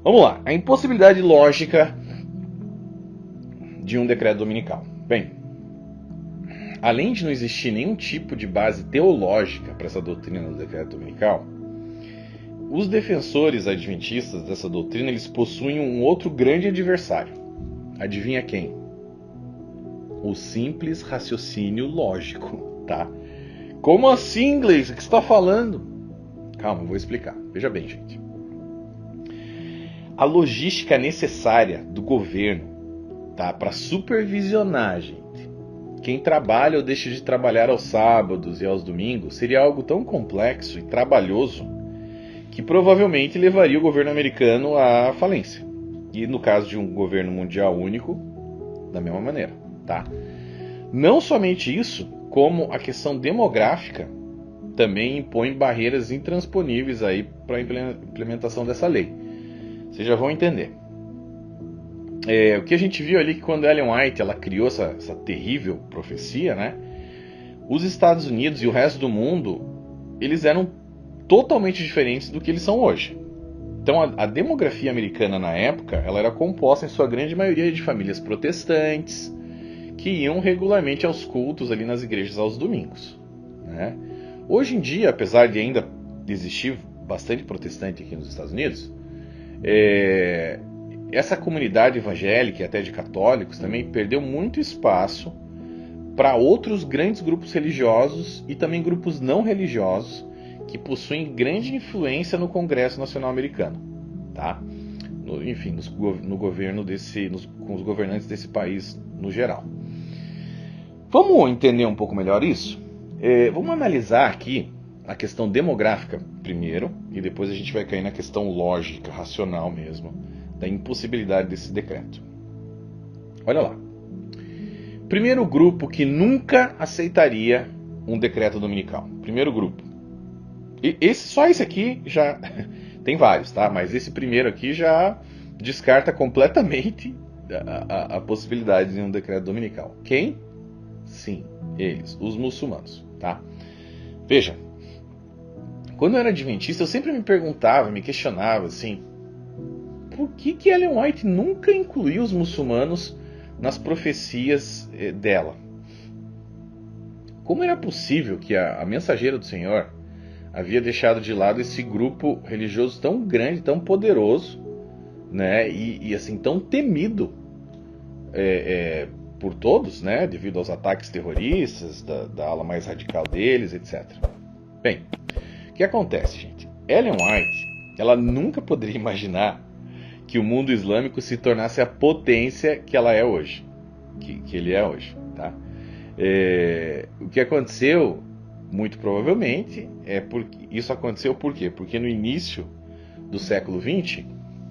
Vamos lá, a impossibilidade lógica de um decreto dominical. Bem, além de não existir nenhum tipo de base teológica para essa doutrina do decreto dominical, os defensores adventistas dessa doutrina, eles possuem um outro grande adversário. Adivinha quem? O simples raciocínio lógico, tá? Como assim, Gleice? O que você está falando? Calma, eu vou explicar. Veja bem, gente. A logística necessária do governo, tá, para supervisionar, gente, quem trabalha ou deixa de trabalhar aos sábados e aos domingos, seria algo tão complexo e trabalhoso que provavelmente levaria o governo americano à falência. E no caso de um governo mundial único, da mesma maneira, tá? Não somente isso, como a questão demográfica também impõe barreiras intransponíveis aí para a implementação dessa lei. Vocês já vão entender. O que a gente viu ali que quando Ellen White ela criou essa terrível profecia, né? Os Estados Unidos e o resto do mundo, eles eram totalmente diferentes do que eles são hoje. Então a demografia americana na época, ela era composta em sua grande maioria de famílias protestantes que iam regularmente aos cultos ali nas igrejas aos domingos, né? Hoje em dia, apesar de ainda existir bastante protestante aqui nos Estados Unidos, essa comunidade evangélica e até de católicos também perdeu muito espaço para outros grandes grupos religiosos e também grupos não religiosos que possuem grande influência no Congresso Nacional Americano, tá? No governo com os governantes desse país no geral. Vamos entender um pouco melhor isso? Vamos analisar aqui a questão demográfica primeiro, e depois a gente vai cair na questão lógica, racional mesmo, da impossibilidade desse decreto. Olha lá. Primeiro grupo que nunca aceitaria um decreto dominical. Primeiro grupo. Só esse aqui já... Tem vários, tá? Mas esse primeiro aqui já descarta completamente a possibilidade de um decreto dominical. Quem? Sim, eles, os muçulmanos, tá? Veja, quando eu era adventista, eu sempre me perguntava, me questionava, assim, por que Ellen White nunca incluiu os muçulmanos nas profecias dela? Como era possível que a mensageira do Senhor havia deixado de lado esse grupo religioso tão grande, tão poderoso, né, e assim, tão temido por todos, né, devido aos ataques terroristas, da ala mais radical deles, etc. Bem, o que acontece, gente? Ellen White, ela nunca poderia imaginar que o mundo islâmico se tornasse a potência que ela é hoje, que ele é hoje, tá? O que aconteceu, muito provavelmente, isso aconteceu por quê? Porque no início do século XX,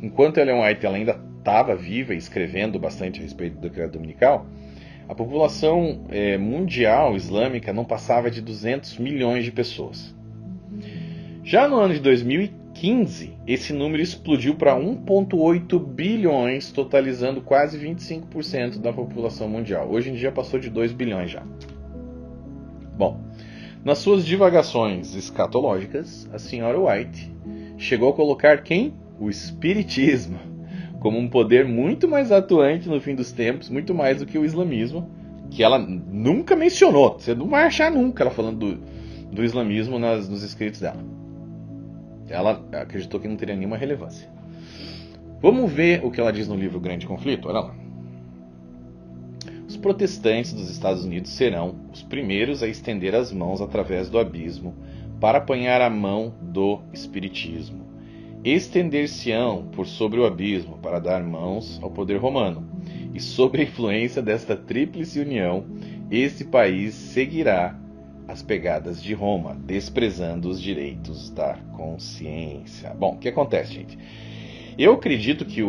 enquanto Ellen White ela ainda estava viva e escrevendo bastante a respeito do decreto dominical, a população mundial islâmica não passava de 200 milhões de pessoas. Já no ano de 2015, esse número explodiu para 1,8 bilhões, totalizando quase 25% da população mundial. Hoje em dia passou de 2 bilhões já. Bom, nas suas divagações escatológicas, a senhora White chegou a colocar quem? O espiritismo, como um poder muito mais atuante no fim dos tempos, muito mais do que o islamismo, que ela nunca mencionou. Você não vai achar nunca ela falando do islamismo nos escritos dela. Ela acreditou que não teria nenhuma relevância. Vamos ver o que ela diz no livro Grande Conflito? Olha lá. Os protestantes dos Estados Unidos serão os primeiros a estender as mãos através do abismo para apanhar a mão do espiritismo. Estender-se-ão por sobre o abismo para dar mãos ao poder romano. E sob a influência desta tríplice união, esse país seguirá as pegadas de Roma, desprezando os direitos da consciência. Bom, o que acontece, gente? Eu acredito que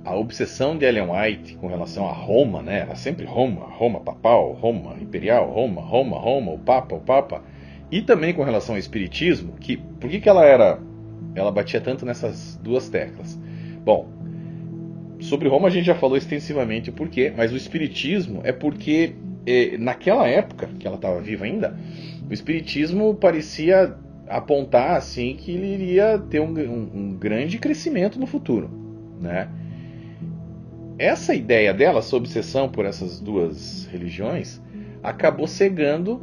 a obsessão de Ellen White com relação a Roma, né? Era sempre Roma, Roma papal, Roma imperial, Roma, Roma, Roma, o Papa, e também com relação ao espiritismo, por que ela batia tanto nessas duas teclas? Bom, sobre Roma a gente já falou extensivamente o porquê, mas o espiritismo é porque naquela época, que ela estava viva ainda, o espiritismo parecia apontar assim que ele iria ter um grande crescimento no futuro, né? Essa ideia dela, essa obsessão por essas duas religiões, acabou cegando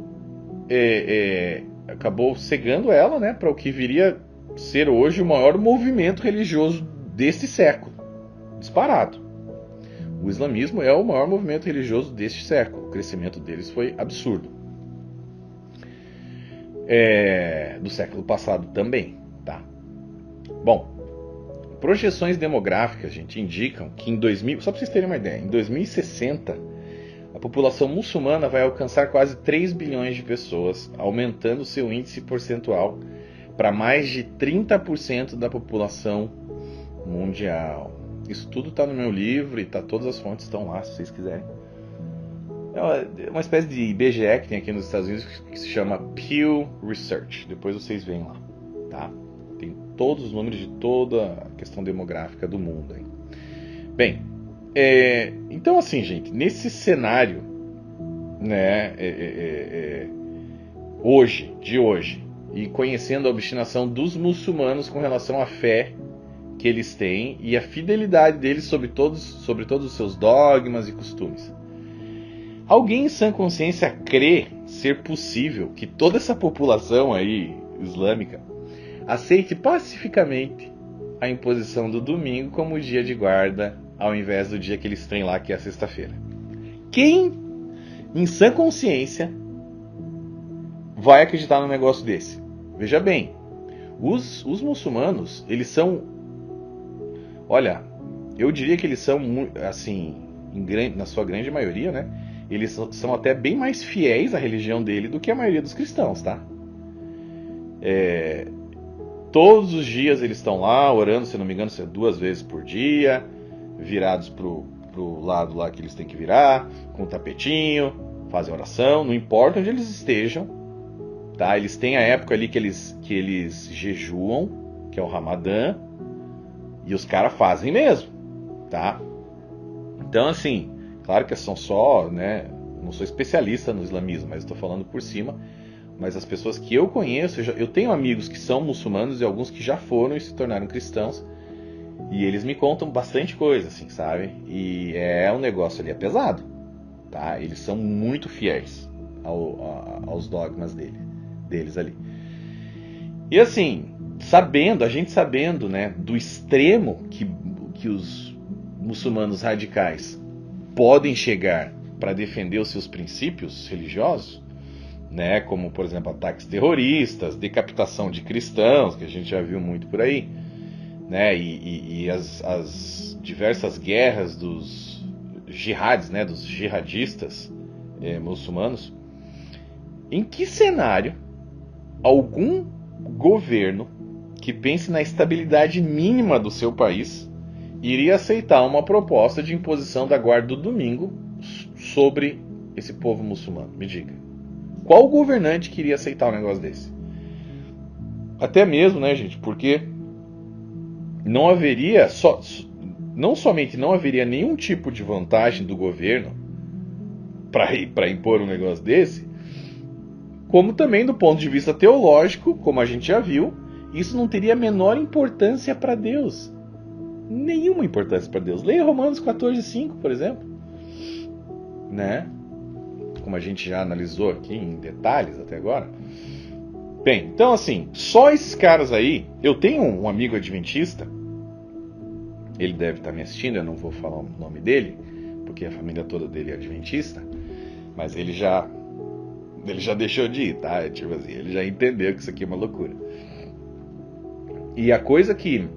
ela, né, para o que viria ser hoje o maior movimento religioso deste século, disparado. O islamismo é o maior movimento religioso deste século. O crescimento deles foi absurdo. Do século passado também, tá? Bom, projeções demográficas, gente, indicam que só para vocês terem uma ideia, em 2060, a população muçulmana vai alcançar quase 3 bilhões de pessoas, aumentando seu índice percentual para mais de 30% da população mundial. Isso tudo está no meu livro e todas as fontes estão lá, se vocês quiserem. É uma espécie de IBGE que tem aqui nos Estados Unidos que se chama Pew Research. Depois vocês veem lá, tá? Tem todos os números de toda a questão demográfica do mundo. Hein? Bem, então assim, gente, nesse cenário, né, de hoje, e conhecendo a obstinação dos muçulmanos com relação à fé que eles têm e a fidelidade deles sobre todos os seus dogmas e costumes, alguém em sã consciência crê ser possível que toda essa população aí islâmica aceite pacificamente a imposição do domingo como dia de guarda, ao invés do dia que eles têm lá, que é a sexta-feira? Quem, em sã consciência, vai acreditar num negócio desse? Veja bem, os muçulmanos, eles são... Olha, eu diria que eles são, assim, na sua grande maioria, né? Eles são até bem mais fiéis à religião dele do que a maioria dos cristãos, tá? Todos os dias eles estão lá orando, se não me engano, 2 vezes por dia, virados pro lado lá que eles têm que virar, com o tapetinho, fazem oração, não importa onde eles estejam, tá? Eles têm a época ali que eles jejuam, que é o Ramadã, e os caras fazem mesmo, tá? Então, assim, claro que são só, né? Não sou especialista no islamismo, mas estou falando por cima. Mas as pessoas que eu conheço, eu tenho amigos que são muçulmanos e alguns que já foram e se tornaram cristãos. E eles me contam bastante coisa, assim, sabe? E um negócio ali, é pesado, tá? Eles são muito fiéis aos dogmas deles ali. E assim, a gente sabendo, né, do extremo que os muçulmanos radicais podem chegar para defender os seus princípios religiosos, né, como, por exemplo, ataques terroristas, decapitação de cristãos, que a gente já viu muito por aí, né, e as diversas guerras dos jihads, né, dos jihadistas muçulmanos. Em que cenário algum governo que pense na estabilidade mínima do seu país iria aceitar uma proposta de imposição da guarda do domingo sobre esse povo muçulmano? Me diga. Qual governante queria aceitar um negócio desse? Até mesmo, né, gente, porque não somente não haveria nenhum tipo de vantagem do governo para impor um negócio desse, como também do ponto de vista teológico, como a gente já viu, isso não teria a menor importância para Deus. Nenhuma importância para Deus. Leia Romanos 14:5, por exemplo. Né? Como a gente já analisou aqui em detalhes até agora. Bem, então assim, só esses caras aí. Eu tenho um amigo adventista. Ele deve estar me assistindo, eu não vou falar o nome dele, porque a família toda dele é adventista. Mas ele já deixou de ir, tá? Tipo assim, ele já entendeu que isso aqui é uma loucura. E a coisa que,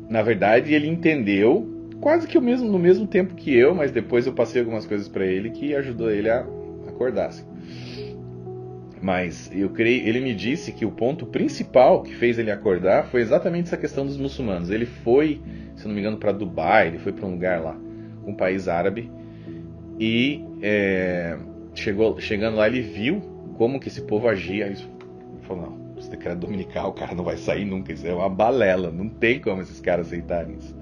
na verdade, ele entendeu quase que no mesmo tempo que eu, mas depois eu passei algumas coisas para ele que ajudou ele a acordar. Assim. Mas eu creio, ele me disse que o ponto principal que fez ele acordar foi exatamente essa questão dos muçulmanos. Ele foi, se não me engano, para Dubai, ele foi para um lugar lá, um país árabe, e chegando lá ele viu como que esse povo agia. Ele falou, não, esse decreto dominical, o cara não vai sair nunca, isso é uma balela, não tem como esses caras aceitarem isso.